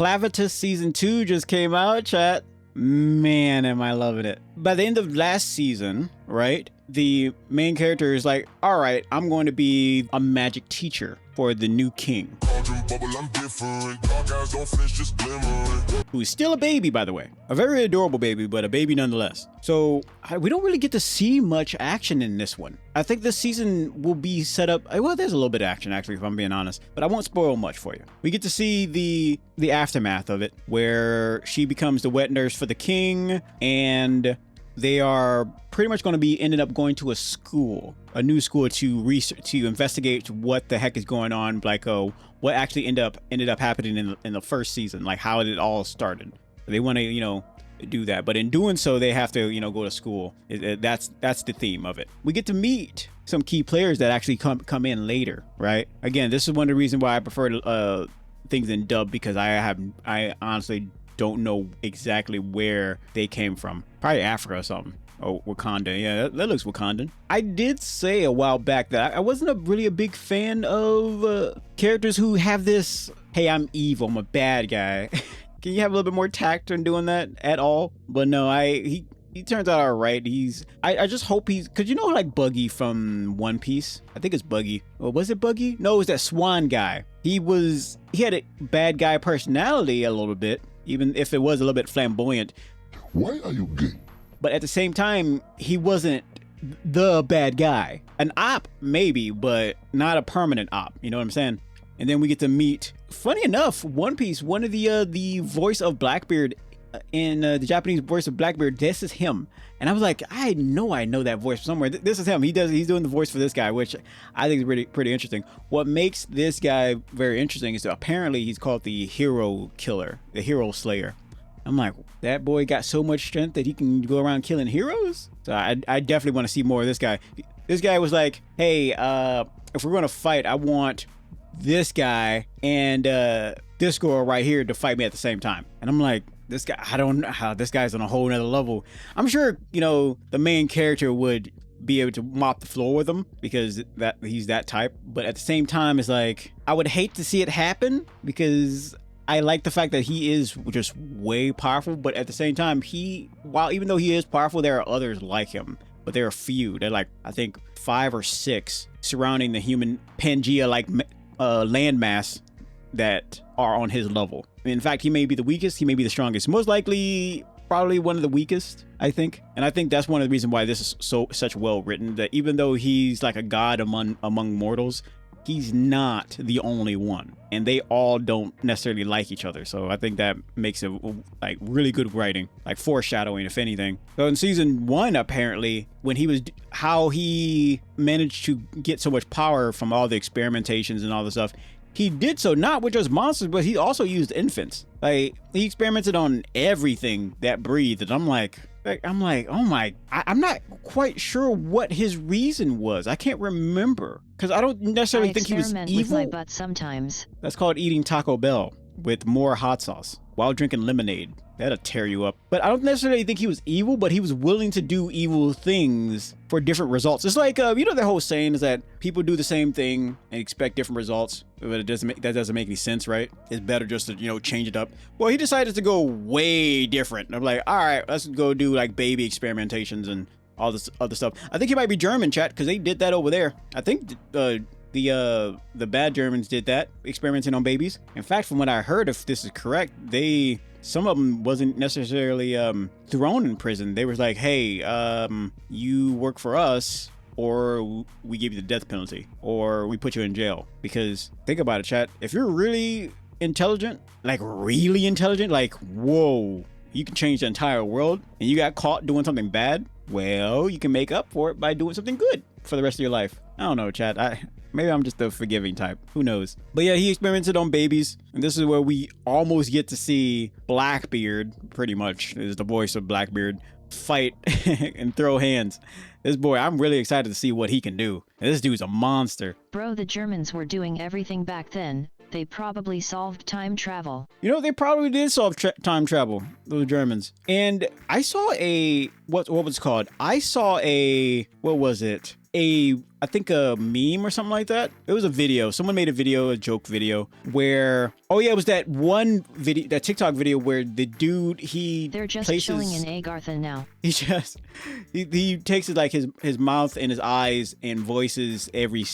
Clevatess season 2 just came out, chat. Man, am I loving it. By the end of last season, right, the main character is like, all right, I'm going to be a magic teacher for the new king. Who's still a baby, by the way. A very adorable baby, but a baby nonetheless. So we don't really get to see much action in this one. I think this season will be set up, well, there's a little bit of action actually, if I'm being honest, but I won't spoil much for you. We get to see the aftermath of it, where she becomes the wet nurse for the king, and they are pretty much going to be ended up going to a new school to research, to investigate what the heck is going on, like what actually ended up happening in the first season, like how it all started. They want to do that, but in doing so, they have to go to school. That's the theme of it. We get to meet some key players that actually come in later, right? Again, this is one of the reasons why I prefer things in dub, because I honestly don't know exactly where they came from. Probably Africa or something. Oh, Wakanda. Yeah, that looks Wakandan. I did say a while back that I wasn't really a big fan of characters who have this, hey, I'm evil, I'm a bad guy. Can you have a little bit more tact in doing that at all? But no, he turns out all right. I just hope cause like Buggy from One Piece. I think it's Buggy. Or was it Buggy? No, it was that Swan guy. He had a bad guy personality a little bit, even if it was a little bit flamboyant. Why are you gay? But at the same time, he wasn't the bad guy. An op, maybe, but not a permanent op. You know what I'm saying? And then we get to meet, funny enough, One Piece, one of the voice of Blackbeard in the Japanese voice of Blackbeard, this is him. And I was like, I know that voice somewhere. This is him. He's doing the voice for this guy, which I think is pretty interesting. What makes this guy very interesting is that apparently he's called the hero killer, the hero slayer. I'm like, that boy got so much strength that he can go around killing heroes? So I definitely want to see more of this guy. This guy was like, hey, if we're going to fight, I want this guy and this girl right here to fight me at the same time. And I'm like, this guy, I don't know how this guy's on a whole nother level. I'm sure, the main character would be able to mop the floor with him because he's that type. But at the same time, it's like, I would hate to see it happen because I like the fact that he is just way powerful, but at the same time, even though he is powerful, there are others like him, but there are few. They're like, I think 5 or 6 surrounding the human Pangea-like landmass that are on his level. In fact, he may be the weakest, he may be the strongest. Most likely, probably one of the weakest, I think. And I think that's one of the reasons why this is such well written, that even though he's like a god among mortals, he's not the only one, and they all don't necessarily like each other. So I think that makes it like really good writing, like foreshadowing, if anything. So in season 1, apparently, how he managed to get so much power from all the experimentations and all the stuff, he did so not with just monsters, but he also used infants. Like, he experimented on everything that breathed, and I'm like, oh my, I'm not quite sure what his reason was. I can't remember, because I don't necessarily think he was evil. I experiment with my butt sometimes. That's called eating Taco Bell with more hot sauce while drinking lemonade. That'll tear you up. But I don't necessarily think he was evil, but he was willing to do evil things for different results. It's like, the whole saying is that people do the same thing and expect different results, but that doesn't make any sense, right? It's better just to, change it up. Well, he decided to go way different. And I'm like, all right, let's go do like baby experimentations and all this other stuff. I think he might be German, chat, because they did that over there. I think the bad Germans did that, experimenting on babies. In fact, from what I heard, if this is correct, some of them wasn't necessarily thrown in prison. They was like, hey, you work for us, or we give you the death penalty, or we put you in jail. Because think about it, chat. If you're really intelligent, like really intelligent, like, whoa, you can change the entire world, and you got caught doing something bad, well, you can make up for it by doing something good for the rest of your life. I don't know, chat. Maybe I'm just the forgiving type. Who knows? But yeah, he experimented on babies. And this is where we almost get to see Blackbeard, pretty much, is the voice of Blackbeard, fight and throw hands. This boy, I'm really excited to see what he can do. This dude's a monster. Bro, the Germans were doing everything back then. They probably solved time travel. They probably did solve time travel, those Germans. And I saw what was it called? I saw what was it? A I think a meme or something like that. It was a video. Someone made a video, a joke video, where it was that one video, that TikTok video where the dude They're just chilling in Agartha now. He takes it like his mouth and his eyes and voices every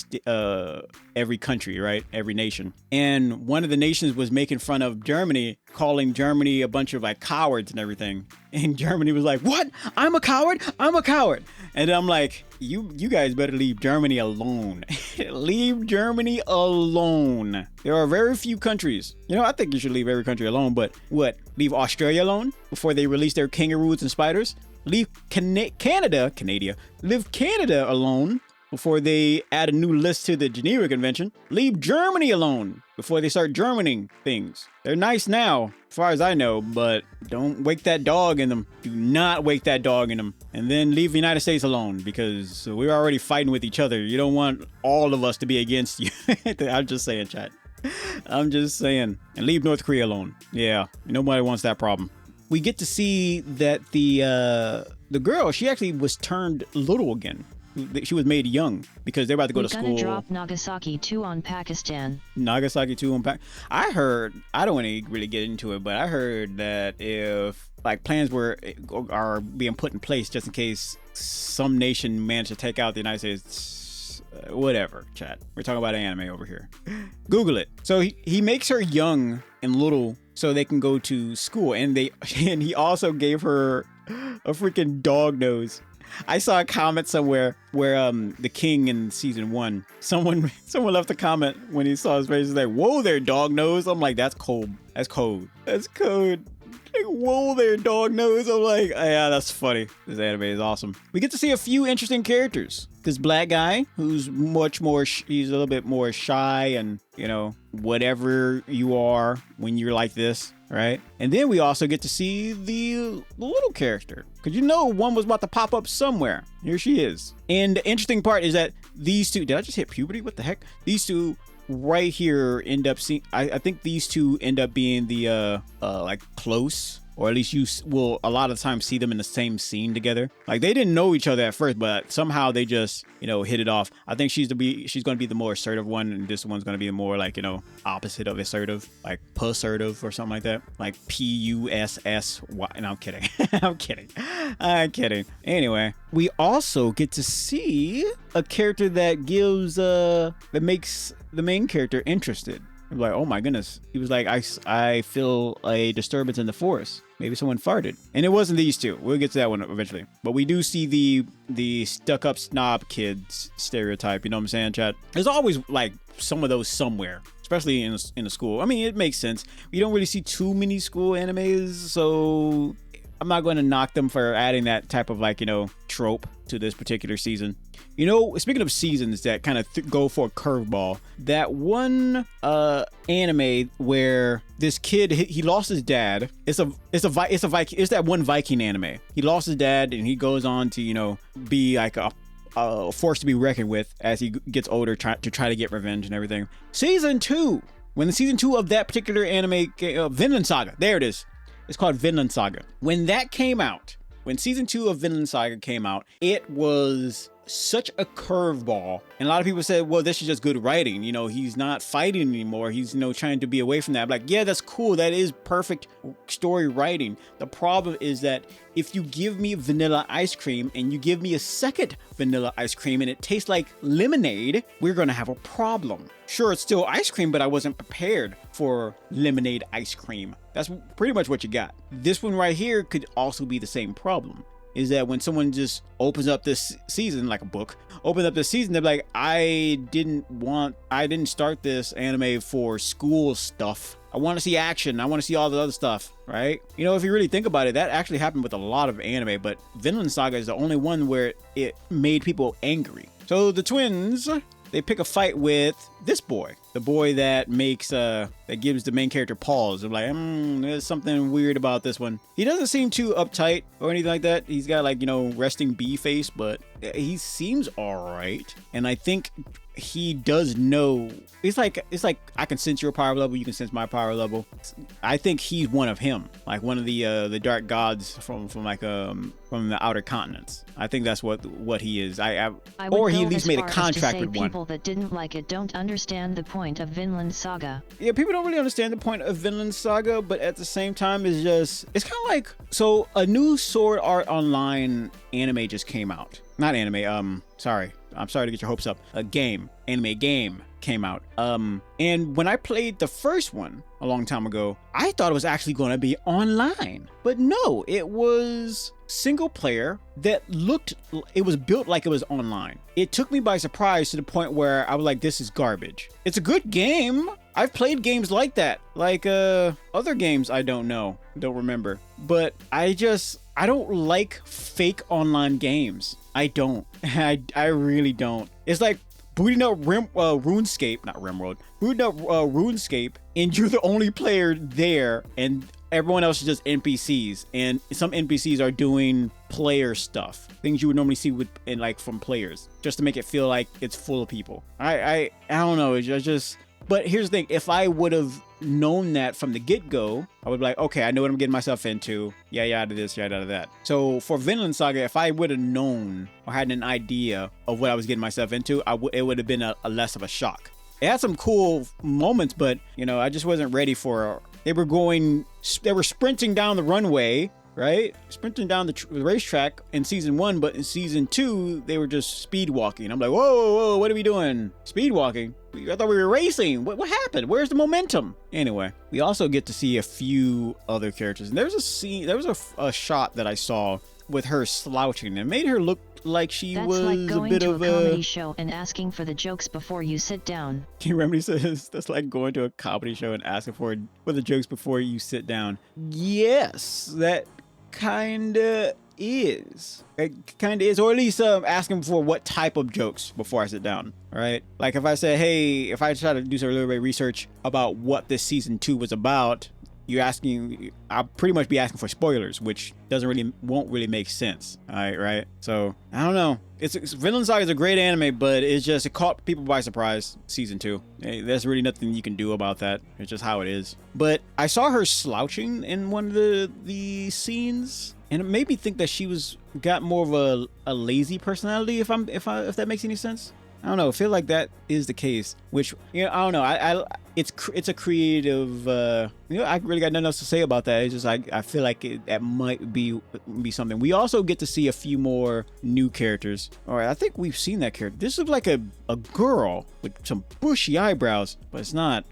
country, right? Every nation. And one of the nations was making fun of Germany, calling Germany a bunch of like cowards and everything. And Germany was like, "What? I'm a coward? I'm a coward." And I'm like, you guys better leave Germany alone. Leave Germany alone. There are very few countries. I think you should leave every country alone, but what? Leave Australia alone before they release their kangaroos and spiders? Leave Canada alone before they add a new list to the Geneva Convention. Leave Germany alone before they start Germaning things. They're nice now, as far as I know, but don't wake that dog in them. Do not wake that dog in them. And then leave the United States alone, because we're already fighting with each other. You don't want all of us to be against you. I'm just saying, chat. I'm just saying. And leave North Korea alone. Yeah, nobody wants that problem. We get to see that the girl, she actually was turned little again. She was made young because they're about to go to school. We're gonna drop Nagasaki 2 on Pakistan. Nagasaki 2 on I heard, I don't want to really get into it, but I heard that if like plans are being put in place just in case some nation managed to take out the United States, whatever, chat. We're talking about anime over here. Google it. So he makes her young and little so they can go to school, and he also gave her a freaking dog nose. I saw a comment somewhere where the king in season 1, someone left a comment when he saw his face. He's like, "Whoa there, dog nose." I'm like, that's cold. That's cold. That's cold. Like, whoa there, dog nose. I'm like, yeah, that's funny. This anime is awesome. We get to see a few interesting characters. This black guy who's much more, he's a little bit more shy and, whatever you are when you're like this, right? And then we also get to see the little character, because one was about to pop up somewhere. Here she is. And the interesting part is that these two, did I just hit puberty? What the heck? These two right here end up seeing, I think these two end up being the like close, or at least you will a lot of times see them in the same scene together. Like they didn't know each other at first, but somehow they just hit it off. I think she's going to be the more assertive one, and this one's going to be the more like opposite of assertive, like pussertive or something like that, like PUSSY. And I'm kidding. I'm kidding. Anyway, we also get to see a character that that makes the main character interested. I'm like, oh my goodness. He was like, I feel a disturbance in the forest. Maybe someone farted. And it wasn't these two. We'll get to that one eventually. But we do see the stuck-up snob kids stereotype. You know what I'm saying, chat? There's always like some of those somewhere, especially in a school. I mean, it makes sense. We don't really see too many school animes, so I'm not going to knock them for adding that type of trope to this particular season. Speaking of seasons that kind of go for a curveball, that one anime where this kid, he lost his dad. It's that one Viking anime. He lost his dad and he goes on to be like a force to be reckoned with as he gets older, to try to get revenge and everything. Season 2, when the season 2 of that particular anime, Vinland Saga, there it is. It's called Vinland Saga. When that came out, when season 2 of Vinland Saga came out, it was such a curveball. And a lot of people said, well, this is just good writing. He's not fighting anymore. He's, trying to be away from that. I'm like, yeah, that's cool. That is perfect story writing. The problem is that if you give me vanilla ice cream and you give me a second vanilla ice cream and it tastes like lemonade, we're going to have a problem. Sure, it's still ice cream, but I wasn't prepared for lemonade ice cream. That's pretty much what you got. This one right here could also be the same problem. Is that when someone just opens up this season, like a book, opens up this season, they're like, I didn't start this anime for school stuff. I want to see action. I want to see all the other stuff, right? If you really think about it, that actually happened with a lot of anime, but Vinland Saga is the only one where it made people angry. So the twins, they pick a fight with this boy, the boy that gives the main character pause. I'm like, there's something weird about this one. He doesn't seem too uptight or anything like that. He's got resting bee face, but he seems all right, and I think he does know. It's like I can sense your power level, you can sense my power level. I think he's one of him, like one of the dark gods from the outer continents. I think that's what he is. I or he at least made a contract with one. People that didn't like it don't understand the point of Vinland Saga. Yeah, people don't really understand the point of Vinland Saga, but at the same time, it's kind of like, so a new Sword Art Online anime just came out. Not anime. I'm sorry to get your hopes up. Anime game came out. And when I played the first one a long time ago, I thought it was actually going to be online, but no, it was single player it was built like it was online. It took me by surprise to the point where I was like, this is garbage. It's a good game. I've played games like that, like other games I don't remember, but I don't like fake online games. I don't. I really don't. It's like booting up RuneScape, not RimWorld, booting up RuneScape, and you're the only player there, and everyone else is just NPCs, and some NPCs are doing player stuff, things you would normally see from players, just to make it feel like it's full of people. I don't know. It's just. But here's the thing, if I would have known that from the get-go, I would be like, okay, I know what I'm getting myself into. Yada this, yada that. So for Vinland Saga, if I would have known or had an idea of what I was getting myself into, it would have been a less of a shock. It had some cool moments, but, I just wasn't ready for. They were sprinting down the runway, right? Sprinting down the racetrack in season 1, but in season 2, they were just speed walking. I'm like, whoa, what are we doing? Speed walking? I thought we were racing. What happened? Where's the momentum? Anyway, we also get to see a few other characters. And there was a shot that I saw with her slouching. It made her look like she was like going a bit to of a comedy show and asking for the jokes before you sit down. King Remedy says that's like going to a comedy show and asking for the jokes before you sit down. Yes, that kinda is. It kinda is, or at least asking for what type of jokes before I sit down. Right? Like if I say, hey, if I try to do some little bit of research about what this season 2 was about, I'll pretty much be asking for spoilers, which won't really make sense. All right? So I don't know. Vinland Saga is a great anime, but it caught people by surprise. Season 2, there's really nothing you can do about that. It's just how it is. But I saw her slouching in one of the scenes, and it made me think that she got more of a lazy personality. If that makes any sense. I don't know. I feel like that is the case, which, I don't know. It's a creative, I really got nothing else to say about that. It's just, I feel like that might be something. We also get to see a few more new characters. All right. I think we've seen that character. This is like a girl with some bushy eyebrows, but it's not.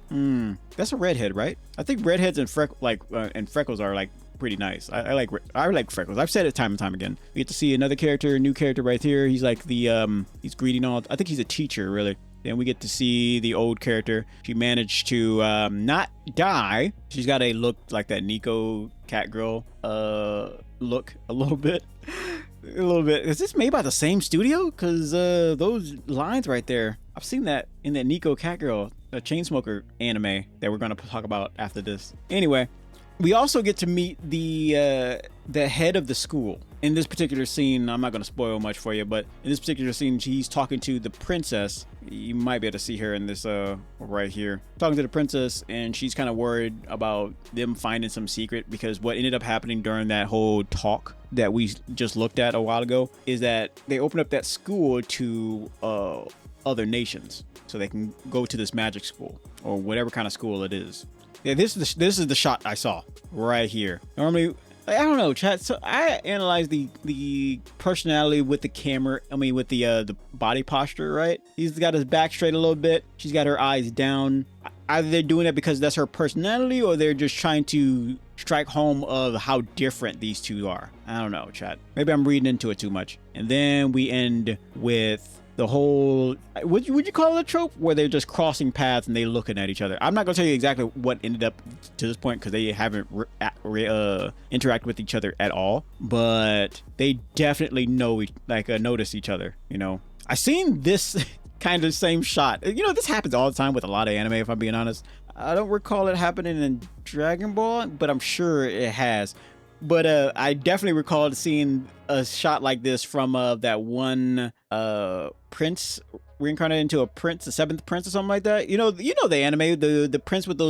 That's a redhead, right? I think redheads and freckles are like pretty nice. I like freckles. I've said it time and time again. We get to see another character, a new character right here. He's like he's greeting all. I think he's a teacher, really. Then we get to see the old character. She managed to not die. She's got a look like that Nico cat girl look a little bit. Is this made by the same studio? Because those lines right there, I've seen that in that Nico cat girl, a Chainsmoker anime that we're going to talk about after this. Anyway, we also get to meet the head of the school. In this particular scene, I'm not going to spoil much for you, but in this particular scene, he's talking to the princess. You might be able to see her in this right here. Talking to the princess, and she's kind of worried about them finding some secret, because what ended up happening during that whole talk that we just looked at a while ago is that they opened up that school to other nations, so they can go to this magic school or whatever kind of school it is. Yeah, this is the shot I saw right here. Normally, I don't know, chat. So I analyzed the personality with the camera. With the body posture, right? He's got his back straight a little bit. She's got her eyes down. Either they're doing that because that's her personality, or they're just trying to strike home of how different these two are. I don't know, chat. Maybe I'm reading into it too much. And then we end with the whole, would you call it a trope, where they're just crossing paths and they looking at each other. I'm not gonna tell you exactly what ended up to this point, because they haven't interacted with each other at all, but they definitely notice each other. I seen this kind of same shot. This happens all the time with a lot of anime, if I'm being honest. I don't recall it happening in Dragon Ball, but I'm sure it has. But I definitely recalled seeing a shot like this from that one prince reincarnated into a prince, the seventh prince or something like that. You know the anime, the prince with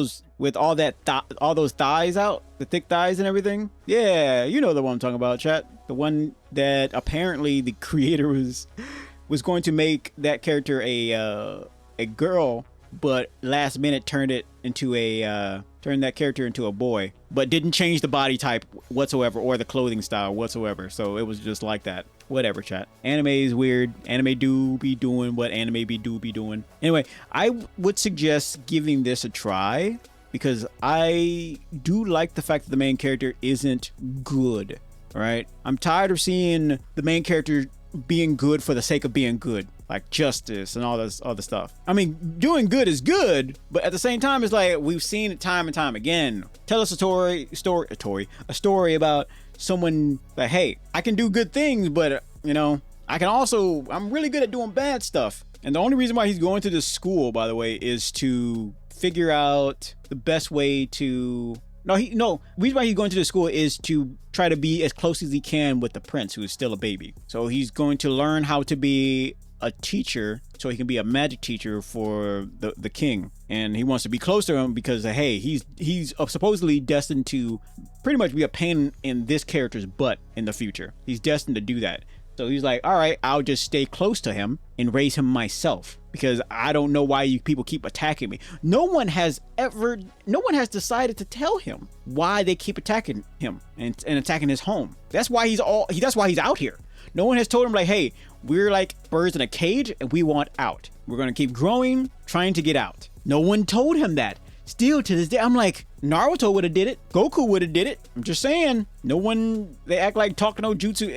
all those thighs out, the thick thighs and everything. Yeah, you know the one I'm talking about, chat. The one that apparently the creator was going to make that character a girl, but last minute turned that character into a boy, but didn't change the body type whatsoever or the clothing style whatsoever. So it was just like that. Whatever, chat. Anime is weird. Anime do be doing what anime be doing. Anyway, I would suggest giving this a try because I do like the fact that the main character isn't good. All right, I'm tired of seeing the main character being good for the sake of being good, like justice and all this other stuff. I mean, doing good is good, but at the same time, it's like we've seen it time and time again. Tell us a story about someone that, hey, I can do good things, but I'm really good at doing bad stuff. And the only reason why he's going to this school, by the way, is to figure out the best way to. The reason why he's going to the school is to try to be as close as he can with the prince, who is still a baby. So he's going to learn how to be a teacher so he can be a magic teacher for the king. And he wants to be close to him because, hey, he's supposedly destined to pretty much be a pain in this character's butt in the future. He's destined to do that. So he's like, all right, I'll just stay close to him and raise him myself because I don't know why you people keep attacking me. No one has decided to tell him why they keep attacking him and attacking his home. That's why he's out here. No one has told him like, hey, we're like birds in a cage and we want out. We're going to keep growing, trying to get out. No one told him that. Still to this day, I'm like, Naruto would have did it. Goku would have did it. I'm just saying. No one, they act like talk no jutsu.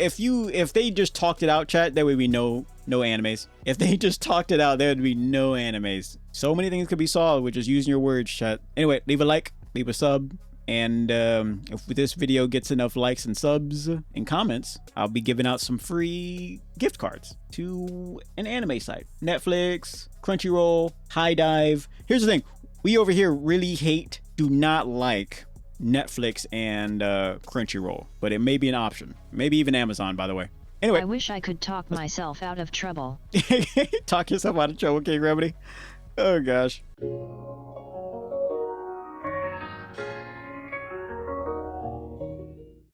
If they just talked it out, chat, there would be no animes. If they just talked it out, there would be no animes. So many things could be solved with just using your words, chat. Anyway, leave a like, leave a sub. And if this video gets enough likes and subs and comments, I'll be giving out some free gift cards to an anime site. Netflix, Crunchyroll, High Dive. Here's the thing. We over here really do not like Netflix and Crunchyroll, but it may be an option. Maybe even Amazon, by the way. Anyway. I wish I could talk myself out of trouble. Talk yourself out of trouble, King Remedy. Oh, gosh.